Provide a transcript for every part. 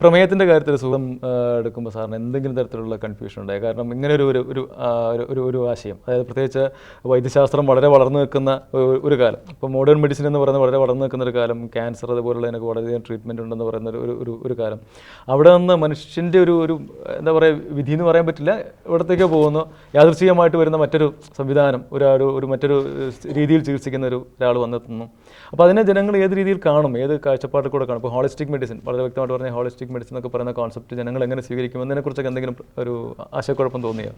പ്രമേയത്തിൻ്റെ കാര്യത്തിൽ സുഖം എടുക്കുമ്പോൾ സാറിന് എന്തെങ്കിലും തരത്തിലുള്ള കൺഫ്യൂഷൻ ഉണ്ടായി? കാരണം ഇങ്ങനെ ഒരു ആശയം, അതായത് പ്രത്യേകിച്ച് വൈദ്യശാസ്ത്രം വളരെ വളർന്നു നിൽക്കുന്ന ഒരു കാലം, ഇപ്പോൾ മോഡേൺ മെഡിസിൻ എന്ന് പറയുന്നത് വളരെ വളർന്നു നിൽക്കുന്ന ഒരു കാലം, ക്യാൻസർ അതുപോലുള്ളതിനൊക്കെ വളരെയധികം ട്രീറ്റ്മെൻറ്റ് ഉണ്ടെന്ന് പറയുന്ന ഒരു കാലം, അവിടെ നിന്ന് മനുഷ്യൻ്റെ ഒരു എന്താ പറയുക, വിധി എന്ന് പറയാൻ പറ്റില്ല, ഇവിടത്തേക്ക് പോകുന്നു, യാദൃശ്ചികമായിട്ട് വരുന്ന മറ്റൊരു സംവിധാനം, മറ്റൊരു രീതിയിൽ ചികിത്സിക്കുന്ന ഒരാൾ വന്നെത്തുന്നു. അപ്പോൾ അതിനെ ജനങ്ങൾ ഏത് രീതിയിൽ കാണും, ഏത് കാഴ്ചപ്പാടിൽ കൂടെ കാണും? ഇപ്പോൾ ഹോളിസ്റ്റിക് മെഡിസിൻ, വളരെ വ്യക്തമായിട്ട് പറഞ്ഞാൽ ഹോളിസ്റ്റിക് മെഡിസിൻ എന്നൊക്കെ പറയുന്ന കോൺസെപ്റ്റ് ജനങ്ങൾ എങ്ങനെ സ്വീകരിക്കും എന്നതിനെക്കുറിച്ചൊക്കെ എന്തെങ്കിലും ഒരു ആശയക്കുഴപ്പം തോന്നിയോ?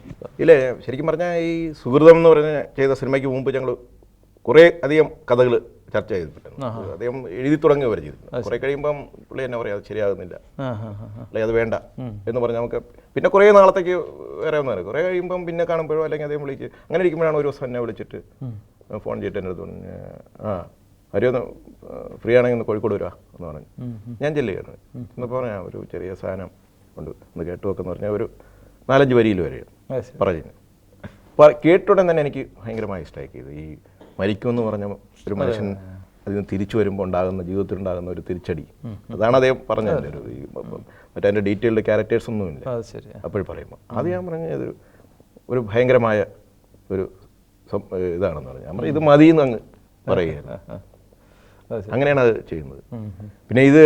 ഇല്ലേ, ശരിക്കും പറഞ്ഞാൽ ഈ സുഹൃതം എന്ന് പറഞ്ഞ ചെയ്ത സിനിമയ്ക്ക് മുമ്പ് ഞങ്ങൾ കുറേ അധികം കഥകൾ ചർച്ച ചെയ്തിട്ടുണ്ട്. അദ്ദേഹം എഴുതി തുടങ്ങി വരെ ചെയ്തിട്ടുണ്ട്. കുറേ കഴിയുമ്പം പുള്ളി എന്നെ പറയാം അത് ശരിയാകുന്നില്ല, അല്ലെങ്കിൽ അത് വേണ്ട എന്ന് പറഞ്ഞാൽ നമുക്ക് പിന്നെ കുറേ നാളത്തേക്ക് വേറെ ഒന്നും കുറേ കഴിയുമ്പം പിന്നെ കാണുമ്പോഴോ അല്ലെങ്കിൽ അദ്ദേഹം വിളിക്കുക, അങ്ങനെ ഇരിക്കുമ്പോഴാണ് ഒരു ദിവസം എന്നെ വിളിച്ചിട്ട് ഫോൺ ചെയ്തിട്ട് എൻ്റെ അടുത്ത് പറഞ്ഞു, ഒന്ന് ഫ്രീ ആണെങ്കിൽ ഒന്ന് കോഴിക്കോട് വരിക എന്ന് പറഞ്ഞു. ഞാൻ ചെല്ലുകയാണ്. എന്നപ്പോൾ പറഞ്ഞാൽ ഒരു ചെറിയ സാധനം ഉണ്ട്, ഒന്ന് കേട്ടു വെക്കെന്ന് പറഞ്ഞാൽ ഒരു 4-5 വരിയിൽ വരെയാണ് പറഞ്ഞു. അപ്പോൾ കേട്ടുടൻ തന്നെ എനിക്ക് ഭയങ്കരമായി ഇഷ്ടമാക്കി. ഈ മരിക്കുമെന്ന് പറഞ്ഞ ഒരു മനുഷ്യൻ അതിന് തിരിച്ചു വരുമ്പോൾ ഉണ്ടാകുന്ന, ജീവിതത്തിലുണ്ടാകുന്ന ഒരു തിരിച്ചടി, അതാണ് അദ്ദേഹം പറഞ്ഞതിൻ്റെ മറ്റേ അതിൻ്റെ ഡീറ്റെയിൽഡ് ക്യാരക്ടേഴ്സ് ഒന്നുമില്ല അപ്പോഴും പറയുമ്പോൾ. അത് ഞാൻ പറഞ്ഞത് ഒരു ഭയങ്കരമായ ഒരു ഇതാണെന്ന് പറഞ്ഞു. ഞാൻ പറഞ്ഞു ഇത് മതിയെന്ന് അങ്ങ് പറയുകയാണ്. അങ്ങനെയാണ് അത് ചെയ്യുന്നത്. പിന്നെ ഇത്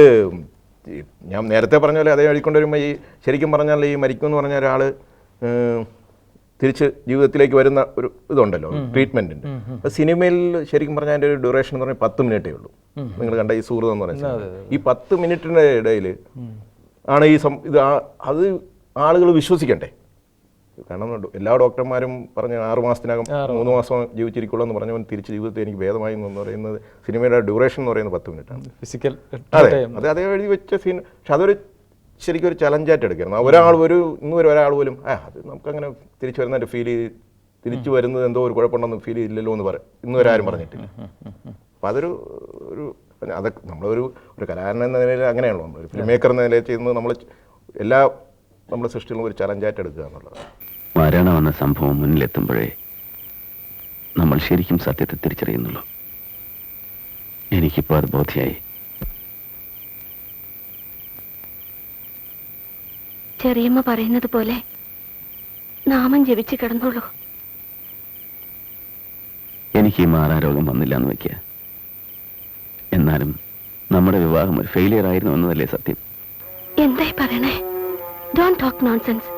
ഞാൻ നേരത്തെ പറഞ്ഞ പോലെ അതേ എഴുതിക്കൊണ്ടുവരുമ്പോൾ ഈ ശരിക്കും പറഞ്ഞാൽ ഈ മരിക്കുമെന്ന് പറഞ്ഞ ഒരാൾ തിരിച്ച് ജീവിതത്തിലേക്ക് വരുന്ന ഒരു ഇതുണ്ടല്ലോ, ട്രീറ്റ്മെൻറ്റിൻ്റെ. അപ്പോൾ സിനിമയിൽ ശരിക്കും പറഞ്ഞാൽ അതിൻ്റെ ഒരു ഡ്യൂറേഷൻ എന്ന് പറഞ്ഞാൽ 10 മിനിറ്റേ ഉള്ളൂ. നിങ്ങൾ കണ്ട ഈ സുഹൃതം എന്ന് പറയുന്നത് ഈ 10 മിനിറ്റിൻ്റെ ഇടയിൽ ആണ് ഇത് അത് ആളുകൾ വിശ്വസിക്കണ്ടേ. കാരണം എല്ലാ ഡോക്ടർമാരും പറഞ്ഞ 6 മാസത്തിനകം 3 മാസം ജീവിച്ചിരിക്കുള്ളൂ എന്ന് പറഞ്ഞവൻ തിരിച്ച് ജീവിതത്തിൽ എനിക്ക് ഭേദമായി എന്ന് പറയുന്നത് സിനിമയുടെ ഡ്യൂറേഷൻ എന്ന് പറയുന്നത് 10 മിനിറ്റാണ്. ഫിസിക്കൽ അതേ എഴുതി വെച്ച സീൻ. പക്ഷെ അതൊരു ശരിക്കും ഒരു ചലഞ്ചായിട്ട് എടുക്കണം. ഇന്ന് വരെ ഒരാൾ പോലും അത് നമുക്കങ്ങനെ തിരിച്ചു വരുന്നതിൻ്റെ ഫീൽ ചെയ്ത് തിരിച്ചു വരുന്നത് എന്തോ ഒരു കുഴപ്പമുണ്ടെന്ന് ഫീൽ ചെയ്തില്ലല്ലോ എന്ന് ഇന്ന് വരെ ആരും പറഞ്ഞിട്ടില്ല. അപ്പം അതൊരു അതൊക്കെ നമ്മളൊരു കലാകാരൻ എന്ന നിലയിൽ അങ്ങനെയാണല്ലോ, നമ്മളൊരു ഫിലിം മേക്കർ എന്ന നിലയിൽ ചെയ്യുന്നത് എല്ലാ നമ്മുടെ സൃഷ്ടികളും ഒരു ചലഞ്ചായിട്ട് എടുക്കുക എന്നുള്ളതാണ്. മരണമെന്ന സംഭവം മുന്നിലെത്തുമ്പോഴേ നമ്മൾ ശരിക്കും സത്യത്തെ തിരിച്ചറിയുന്നുള്ളൂ. എനിക്കിപ്പോൾ അത് ബോധ്യായി. ചെറിയമ്മ പറയുന്നത് പോലെ നാമം ജപിച്ച് കിടന്നോളൂ. എനിക്ക് ഈ മാറാരോഗം വന്നില്ല എന്ന് വയ്ക്കുക. എന്നാലും നമ്മുടെ വിവാഹം ഒരു ഫെയിലിയർ ആയിരുന്നു എന്നതല്ലേ സത്യം? എന്തായി പറയണേ? Don't talk nonsense.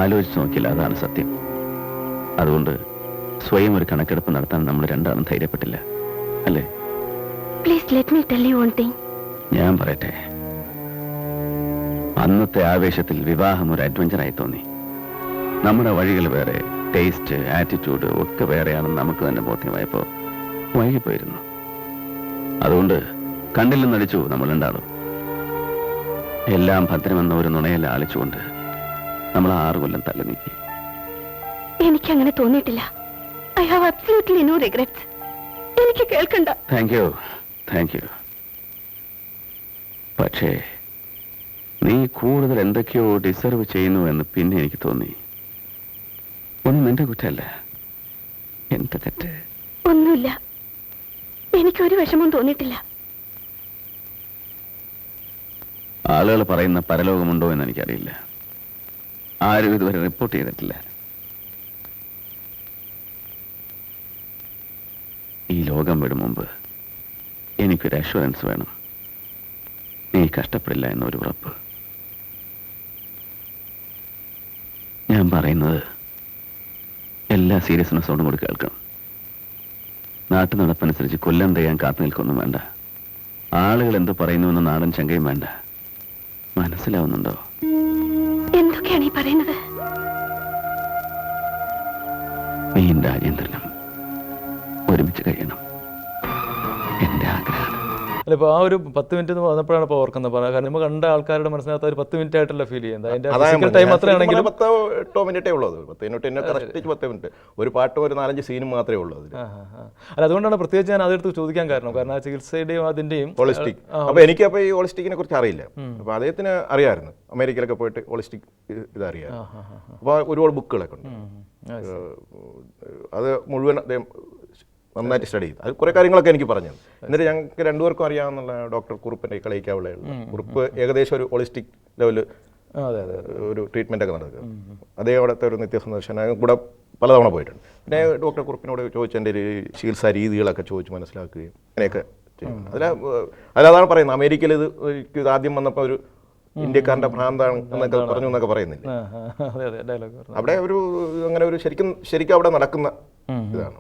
ആലോചിച്ച് നോക്കില്ല, അതാണ് സത്യം. അതുകൊണ്ട് സ്വയം ഒരു കണക്കെടുപ്പ് നടത്താൻ നമ്മൾ രണ്ടാളും ധൈര്യപ്പെട്ടില്ല, അല്ലേ? Please let me tell you one thing. ഞാൻ പറയട്ടെ, അന്നത്തെ ആവേശത്തിൽ വിവാഹം ഒരു അഡ്വഞ്ചറായി തോന്നി. നമ്മുടെ വഴികൾ വേറെ, ടേസ്റ്റ്, ആറ്റിറ്റ്യൂഡ് ഒക്കെ വേറെയാണെന്ന് നമുക്ക് തന്നെ ബോധ്യമായപ്പോൾ വൈകിപ്പോയിരുന്നു. അതുകൊണ്ട് കണ്ടില്ലെന്ന് നടിച്ചു നമ്മൾ രണ്ടാളും. എല്ലാം ഭദ്രമെന്ന ഒരു നുണയിൽ ആളിച്ചുകൊണ്ട് നമ്മൾ 6 കൊല്ലം തള്ളി നീക്കി. എനിക്കങ്ങനെ തോന്നിയിട്ടില്ല. I have absolutely no regrets. എനിക്ക് കേൾക്കണ്ട. Thank you. പക്ഷേ നീ കൂടുതൽ എന്തൊക്കെയോ ഡിസർവ് ചെയ്യുന്നു എന്ന് പിന്നെ എനിക്ക് തോന്നി. ഒന്നും നിന്റെ കുറ്റമല്ല, എന്റെ തെറ്റ്. ഒന്നുമില്ല, എനിക്കൊരു വിഷമം തോന്നിയിട്ടില്ല. ആളുകൾ പറയുന്ന പരലോകമുണ്ടോ എന്ന് എനിക്കറിയില്ല. ആരും ഇതുവരെ റിപ്പോർട്ട് ചെയ്തിട്ടില്ല. ഈ ലോകം വിടും മുമ്പ് എനിക്കൊരു അഷുറൻസ് വേണം. നീ കഷ്ടപ്പെടില്ല എന്നൊരു ഉറപ്പ്. ഞാൻ പറയുന്നത് എല്ലാ സീരിയസ്നെസ്സോടും കൂടി കേൾക്കണം. നാട്ടു നടപ്പനുസരിച്ച് കൊല്ലം തെയ്യാൻ കാത്തു നിൽക്കൊന്നും വേണ്ട. ആളുകൾ എന്ത് പറയുന്നുവെന്ന് നാടൻ ചങ്കയും വേണ്ട. മനസ്സിലാവുന്നുണ്ടോ? എന്തൊക്കെയാണ് ഈ പറയുന്നത്? നീയും രാജേന്ദ്രനും ഒരുമിച്ച് കഴിയണം, എന്റെ ആഗ്രഹം. അല്ല, ഇപ്പോൾ ആ ഒരു 10 മിനിറ്റ് എന്ന് പറഞ്ഞപ്പോഴാണ് ഇപ്പോൾ ഓർക്കുന്നത്. കാരണം നമ്മൾ കണ്ട ആൾക്കാരുടെ മനസ്സിനകത്ത് ഒരു 10 മിനിറ്റ് ആയിട്ടല്ല ഫീൽ ചെയ്യുന്നത്. അതിന്റെ ഫിസിക്കൽ ടൈം അത്രയാണെങ്കിലും 10-8 മിനിറ്റേ ഉള്ളൂ. 10 മിനിറ്റ് ഒരു പാട്ടും ഒരു 4-5 സീനും മാത്രമേ ഉള്ളൂ. അല്ല, അതുകൊണ്ടാണ് പ്രത്യേകിച്ച് ഞാൻ അതെടുത്ത് ചോദിക്കാൻ കാരണം. കാരണം ആ ചികിത്സയുടെയും അതിന്റെയും ഹോളിസ്റ്റിക്. അപ്പോൾ എനിക്ക് ഈ ഹോളിസ്റ്റിക്കിനെ കുറിച്ച് അറിയില്ല. അപ്പോൾ അദ്ദേഹത്തിന് അറിയാമായിരുന്നു, അമേരിക്കയിലൊക്കെ പോയിട്ട് ഹോളിസ്റ്റിക് ഇതറിയാം. അപ്പോൾ ഒരുപാട് ബുക്കുകളൊക്കെ ഉണ്ട്. അത് മുഴുവൻ അദ്ദേഹം നന്നായിട്ട് സ്റ്റഡി ചെയ്തു. അത് കുറേ കാര്യങ്ങളൊക്കെ എനിക്ക് പറഞ്ഞു. എന്നിട്ട് ഞങ്ങൾക്ക് രണ്ടുപേർക്കും അറിയാവുന്ന ഡോക്ടർ കുറുപ്പിൻ്റെ കളിക്കാവുള്ള കുറുപ്പ് ഏകദേശം ഒരു ഹോളിസ്റ്റിക് ലെവല് ഒരു ട്രീറ്റ്മെൻ്റ് ഒക്കെ നടക്കുക. അതേ അവിടുത്തെ ഒരു നിത്യസന്ദർശനം കൂടെ പലതവണ പോയിട്ടുണ്ട്. പിന്നെ ഡോക്ടർ കുറുപ്പിനോട് ചോദിച്ച എൻ്റെ ഒരു ചികിത്സാ രീതികളൊക്കെ ചോദിച്ച് മനസ്സിലാക്കുകയും അങ്ങനെയൊക്കെ ചെയ്യും. അതിലതാണ് പറയുന്നത്, അമേരിക്കയിൽ ഇത് ആദ്യം വന്നപ്പോൾ ഒരു ഇന്ത്യക്കാരൻ്റെ ഭ്രാന്താണ് എന്നൊക്കെ പറഞ്ഞു എന്നൊക്കെ പറയുന്നില്ല. അവിടെ ഒരു അങ്ങനെ ഒരു ശരിക്കും അവിടെ നടക്കുന്ന ഇതാണ്.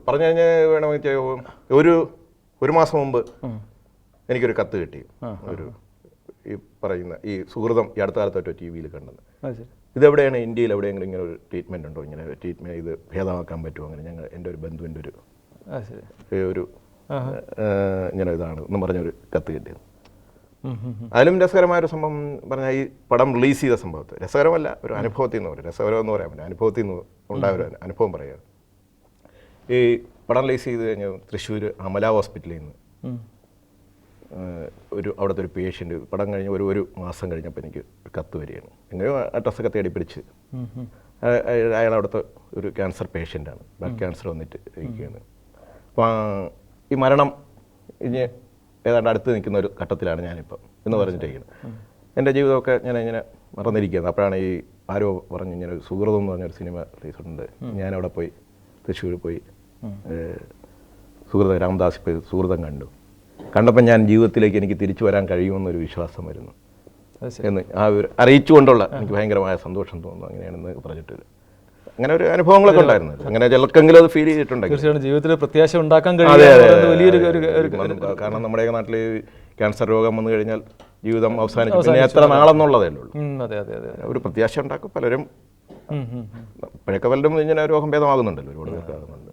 പറഞ്ഞു കഴിഞ്ഞാൽ വേണമെങ്കിൽ ഒരു മാസം മുമ്പ് എനിക്കൊരു കത്ത് കിട്ടി. ഒരു ഈ പറയുന്ന ഈ സുഹൃതം ഈ അടുത്ത കാലത്തായിട്ട് ടി വിയിൽ കണ്ടത്. ഇതെവിടെയാണ്, ഇന്ത്യയിൽ എവിടെയെങ്കിലും ഇങ്ങനെ ഒരു ട്രീറ്റ്മെൻറ്റ് ഉണ്ടോ, ഇങ്ങനെ ട്രീറ്റ്മെൻറ്റ് ഇത് ഭേദമാക്കാൻ പറ്റുമോ? അങ്ങനെ എൻ്റെ ഒരു ബന്ധുവിൻ്റെ ഒരു ഇങ്ങനെ ഇതാണ് എന്ന് പറഞ്ഞൊരു കത്ത് കിട്ടിയത്. അതിലും രസകരമായൊരു സംഭവം പറഞ്ഞാൽ ഈ പടം റിലീസ് ചെയ്ത സംഭവത്തെ, രസകരമല്ല ഒരു അനുഭവത്തിൽ നിന്ന് പറയും, രസകരം എന്ന് പറയാൻ പറ്റില്ല, അനുഭവത്തിൽ നിന്ന് ഉണ്ടായ ഒരു അനുഭവം പറയുക. ഈ പടം റിലീസ് ചെയ്ത് കഴിഞ്ഞ് തൃശ്ശൂർ അമല ഹോസ്പിറ്റലിൽ നിന്ന് അവിടുത്തെ ഒരു പേഷ്യൻ്റ് പടം കഴിഞ്ഞ് ഒരു മാസം കഴിഞ്ഞപ്പോൾ എനിക്ക് ഒരു കത്ത് വരികയാണ്. എങ്ങനെയോ അഡ്രസ്സൊക്കെ തേടി പിടിച്ച് അയാൾ അവിടുത്തെ ഒരു ക്യാൻസർ പേഷ്യൻ്റാണ്, ബ്ലഡ് ക്യാൻസർ വന്നിട്ട് ഇരിക്കുകയാണ്. അപ്പോൾ ഈ മരണം ഇനി ഏതാണ്ട് അടുത്ത് നിൽക്കുന്ന ഒരു ഘട്ടത്തിലാണ് ഞാനിപ്പം എന്ന് പറഞ്ഞിട്ടിരിക്കുന്നത്. എൻ്റെ ജീവിതമൊക്കെ ഞാൻ ഇങ്ങനെ മറന്നിരിക്കുകയാണ്. അപ്പോഴാണ് ഈ ആരോ പറഞ്ഞു ഇങ്ങനെ ഒരു സുഹൃതം എന്ന് പറഞ്ഞൊരു സിനിമ റിലീസുണ്ട്. ഞാനവിടെ പോയി തൃശ്ശൂർ പോയി സുഹൃത രാമദാസ് പോയി സുഹൃതം കണ്ടപ്പോൾ ഞാൻ ജീവിതത്തിലേക്ക് എനിക്ക് തിരിച്ചു വരാൻ കഴിയുമെന്നൊരു വിശ്വാസം വരുന്നു എന്ന് ആ ഒരു അറിയിച്ചുകൊണ്ടുള്ള എനിക്ക് ഭയങ്കരമായ സന്തോഷം തോന്നുന്നു. അങ്ങനെയാണെന്ന് പറഞ്ഞിട്ട് അങ്ങനെ ഒരു അനുഭവങ്ങളൊക്കെ ഉണ്ടായിരുന്നു. അങ്ങനെ ചിലർക്കെങ്കിലും അത് ഫീൽ ചെയ്തിട്ടുണ്ടെങ്കിൽ തീർച്ചയായും ജീവിതത്തിൽ പ്രത്യാശ ഉണ്ടാക്കാൻ വലിയൊരു കാരണം നമ്മുടെയൊക്കെ നാട്ടിൽ ക്യാൻസർ രോഗം വന്നു കഴിഞ്ഞാൽ ജീവിതം അവസാനിക്കും, പിന്നെ എത്ര നാളെന്നുള്ളതേ ഉള്ളൂ. ഒരു പ്രത്യാശ ഉണ്ടാക്കും പലരും. ഇപ്പോഴൊക്കെ പലരും ഇങ്ങനെ രോഗം ഭേദമാകുന്നുണ്ടല്ലോ, ഒരുപാട് പേർക്ക് ആകുന്നുണ്ട്.